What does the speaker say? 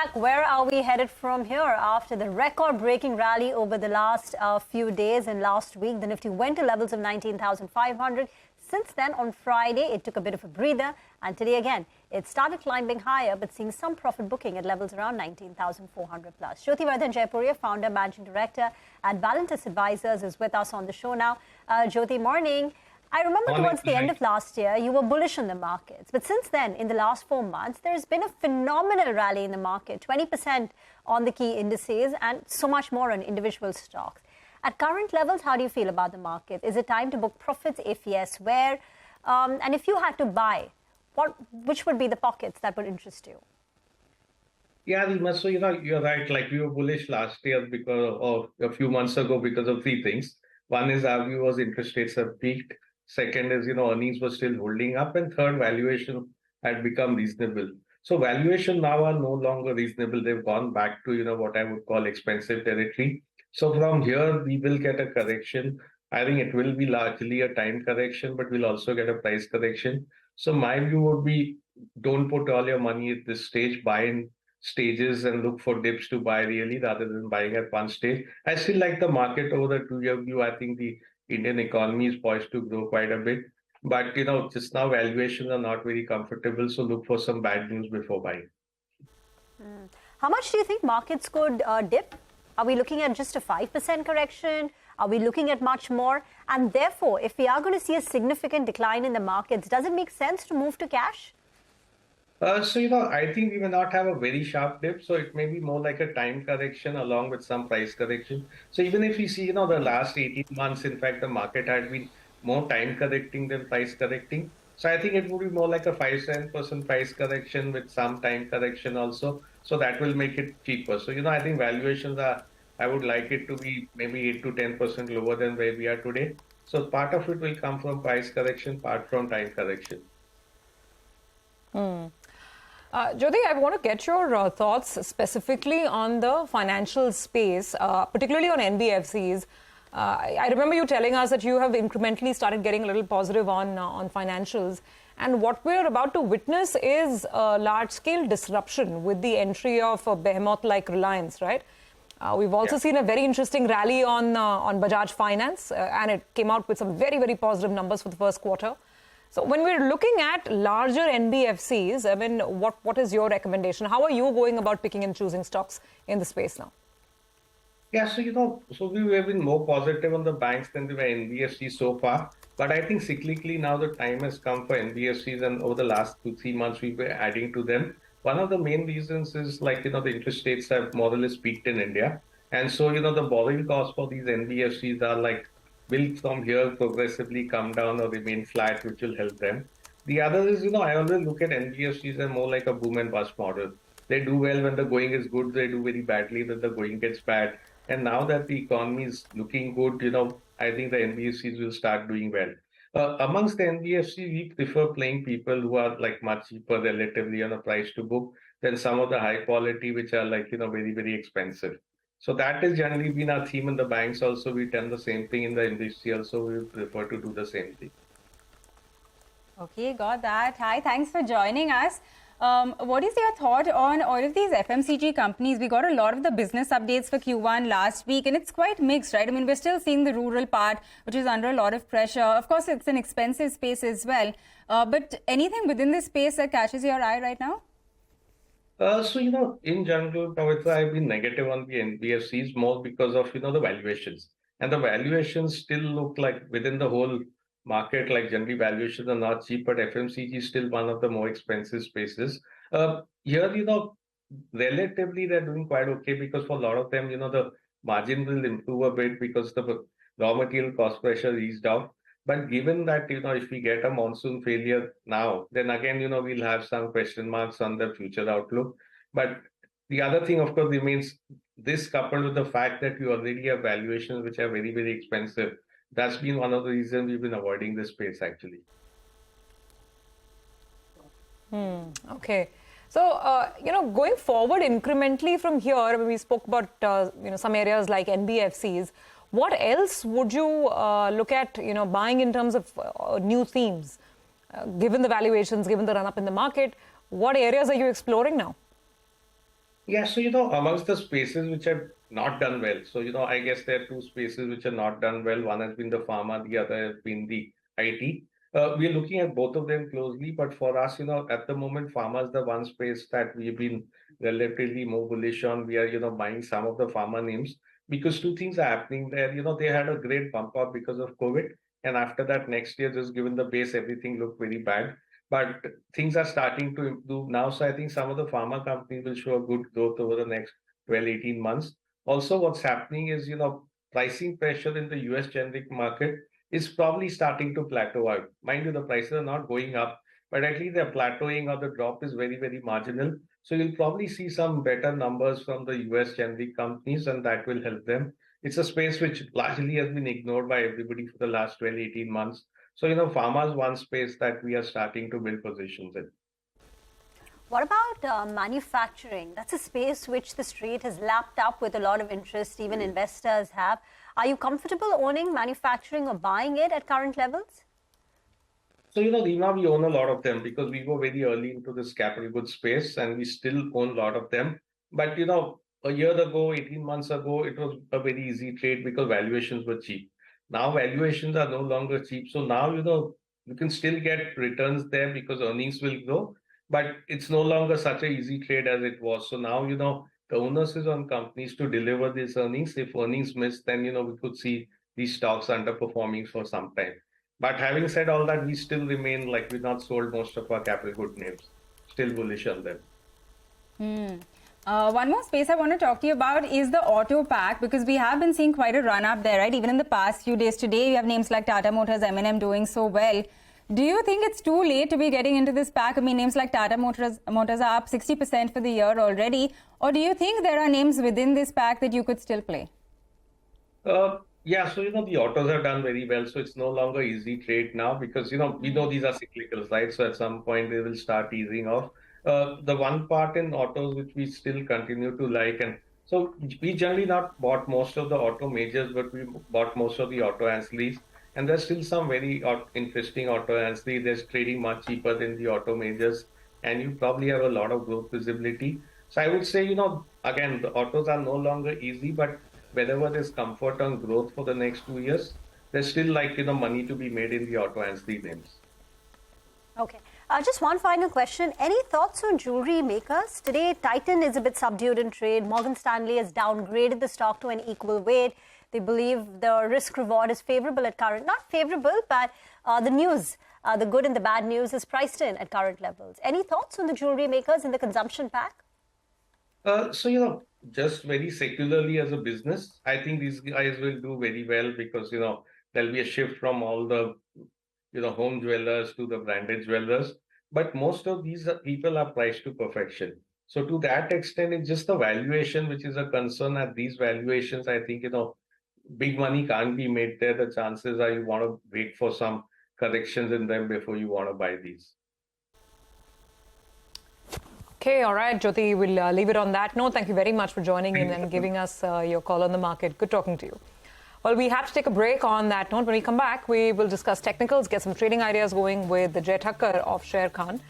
back. Where are we headed from here? After the record-breaking rally over the last few days and last week, the Nifty went to levels of 19,500. Since then, on Friday, it took a bit of a breather. And today, again, it started climbing higher, but seeing some profit booking at levels around 19,400 plus. Jyotivardhan Jaipuria, founder, managing director at Valentis Advisors, is with us on the show now. Jyoti, morning. I remember towards the end of last year, you were bullish on the markets. But since then, in the last 4 months, there's been a phenomenal rally in the market, 20% on the key indices and so much more on individual stocks. At current levels, how do you feel about the market? Is it time to book profits? If yes, where? And if you had to buy, which would be the pockets that would interest you? Yeah, Reema, so you're right. Like we were bullish last year because of a few months ago because of three things. One is our view was interest rates have peaked. Second is, earnings were still holding up. And third, valuation had become reasonable. So valuation now are no longer reasonable. They've gone back to, what I would call expensive territory. So from here, we will get a correction. I think it will be largely a time correction, but we'll also get a price correction. So my view would be, don't put all your money at this stage, buy in stages and look for dips to buy really rather than buying at one stage. I still like the market over the 2-year view. I think the Indian economy is poised to grow quite a bit. But, just now valuations are not very comfortable. So look for some bad news before buying. How much do you think markets could dip? Are we looking at just a 5% correction? Are we looking at much more? And therefore, if we are going to see a significant decline in the markets, does it make sense to move to cash? I think we may not have a very sharp dip. So it may be more like a time correction along with some price correction. So even if we see, the last 18 months, in fact, the market had been more time correcting than price correcting. So I think it would be more like a 5-7% price correction with some time correction also. So that will make it cheaper. So, I think valuations I would like it to be maybe 8 to 10% lower than where we are today. So part of it will come from price correction, part from time correction. Jyoti, I want to get your thoughts specifically on the financial space, particularly on NBFCs. I remember you telling us that you have incrementally started getting a little positive on financials. And what we're about to witness is a large-scale disruption with the entry of a behemoth like Reliance, right? We've also seen a very interesting rally on Bajaj Finance, and it came out with some very, very positive numbers for the first quarter. So when we're looking at larger NBFCs, I mean, what is your recommendation? How are you going about picking and choosing stocks in the space now? Yeah, so we have been more positive on the banks than we were NBFCs so far. But I think cyclically now the time has come for NBFCs, and over the last 2-3 months we were adding to them. One of the main reasons is the interest rates have more or less peaked in India. And so, the borrowing costs for these NBFCs are will from here progressively come down or remain flat, which will help them. The other is, I always look at NBFCs as more like a boom and bust model. They do well when the going is good, they do very badly when the going gets bad. And now that the economy is looking good, I think the NBFCs will start doing well. Amongst the NBFCs, we prefer playing people who are much cheaper relatively on a price to book than some of the high quality, which are very, very expensive. So that has generally been our theme in the banks also. We've done the same thing in the industry also. We prefer to do the same thing. Okay, got that. Hi, thanks for joining us. What is your thought on all of these FMCG companies? We got a lot of the business updates for Q1 last week, and it's quite mixed, right? I mean, we're still seeing the rural part, which is under a lot of pressure. Of course, it's an expensive space as well. But anything within this space that catches your eye right now? In general, Pavitra, I've been negative on the NBFCs more because of, the valuations. And the valuations still look like within the whole market, generally valuations are not cheap, but FMCG is still one of the more expensive spaces. Here, relatively they're doing quite okay because for a lot of them, the margin will improve a bit because the raw material cost pressure eased out. But given that, if we get a monsoon failure now, then again, we'll have some question marks on the future outlook. But the other thing, of course, remains this coupled with the fact that we already have valuations which are very, very expensive. That's been one of the reasons we've been avoiding this space, actually. Okay. So, going forward incrementally from here, we spoke about, some areas like NBFCs. What else would you look at, buying in terms of new themes? Given the valuations, given the run-up in the market, what areas are you exploring now? Yeah, so amongst the spaces which have not done well, so I guess there are two spaces which have not done well. One has been the pharma, the other has been the IT. We're looking at both of them closely, but for us, at the moment, pharma is the one space that we've been relatively more bullish on. We are, buying some of the pharma names because two things are happening there. They had a great bump up because of COVID, and after that, next year, just given the base, everything looked very bad. But things are starting to improve now. So I think some of the pharma companies will show a good growth over the next 12, 18 months. Also, what's happening is, pricing pressure in the US generic market is probably starting to plateau out. Mind you, the prices are not going up, but at least they're plateauing or the drop is very, very marginal. So you'll probably see some better numbers from the US generic companies, and that will help them. It's a space which largely has been ignored by everybody for the last 12, 18 months. So, pharma is one space that we are starting to build positions in. What about manufacturing? That's a space which the street has lapped up with a lot of interest, even investors have. Are you comfortable owning manufacturing or buying it at current levels? So, Reema, we own a lot of them because we go very early into this capital goods space and we still own a lot of them. But, a year ago, 18 months ago, it was a very easy trade because valuations were cheap. Now valuations are no longer cheap. So now, you can still get returns there because earnings will grow, but it's no longer such an easy trade as it was. So now, the onus is on companies to deliver these earnings. If earnings miss, then, we could see these stocks underperforming for some time. But having said all that, we still remain like we've not sold most of our capital good names. Still bullish on them. One more space I want to talk to you about is the auto pack, because we have been seeing quite a run up there, right? Even in the past few days. Today, you have names like Tata Motors, M&M doing so well. Do you think it's too late to be getting into this pack? I mean, names like Tata Motors are up 60% for the year already. Or do you think there are names within this pack that you could still play? Yeah, so the autos have done very well, so it's no longer easy trade now because we know these are cyclicals, right? So at some point they will start easing off. The one part in autos which we still continue to like, and so we generally not bought most of the auto majors, but we bought most of the auto ancillaries, and there's still some very interesting auto ancillary. There's trading much cheaper than the auto majors, and you probably have a lot of growth visibility. So I would say, again, the autos are no longer easy, but wherever there's comfort on growth for the next 2 years, there's still money to be made in the auto ancillary names. Okay. Just one final question. Any thoughts on jewelry makers? Today, Titan is a bit subdued in trade. Morgan Stanley has downgraded the stock to an equal weight. They believe the risk reward is favorable at current, not favorable, but the news, the good and the bad news is priced in at current levels. Any thoughts on the jewelry makers in the consumption pack? So, just very secularly as a business, I think these guys will do very well because, there'll be a shift from all the, home jewelers to the branded jewelers. But most of these people are priced to perfection. So to that extent, it's just the valuation which is a concern. At these valuations, I think, big money can't be made there. The chances are you want to wait for some corrections in them before you want to buy these. Okay, all right, Jyoti, we'll leave it on that note. Thank you very much for joining in and giving us your call on the market. Good talking to you. Well, we have to take a break on that note. When we come back, we will discuss technicals, get some trading ideas going with the Jay Thakkar of Sher Khan.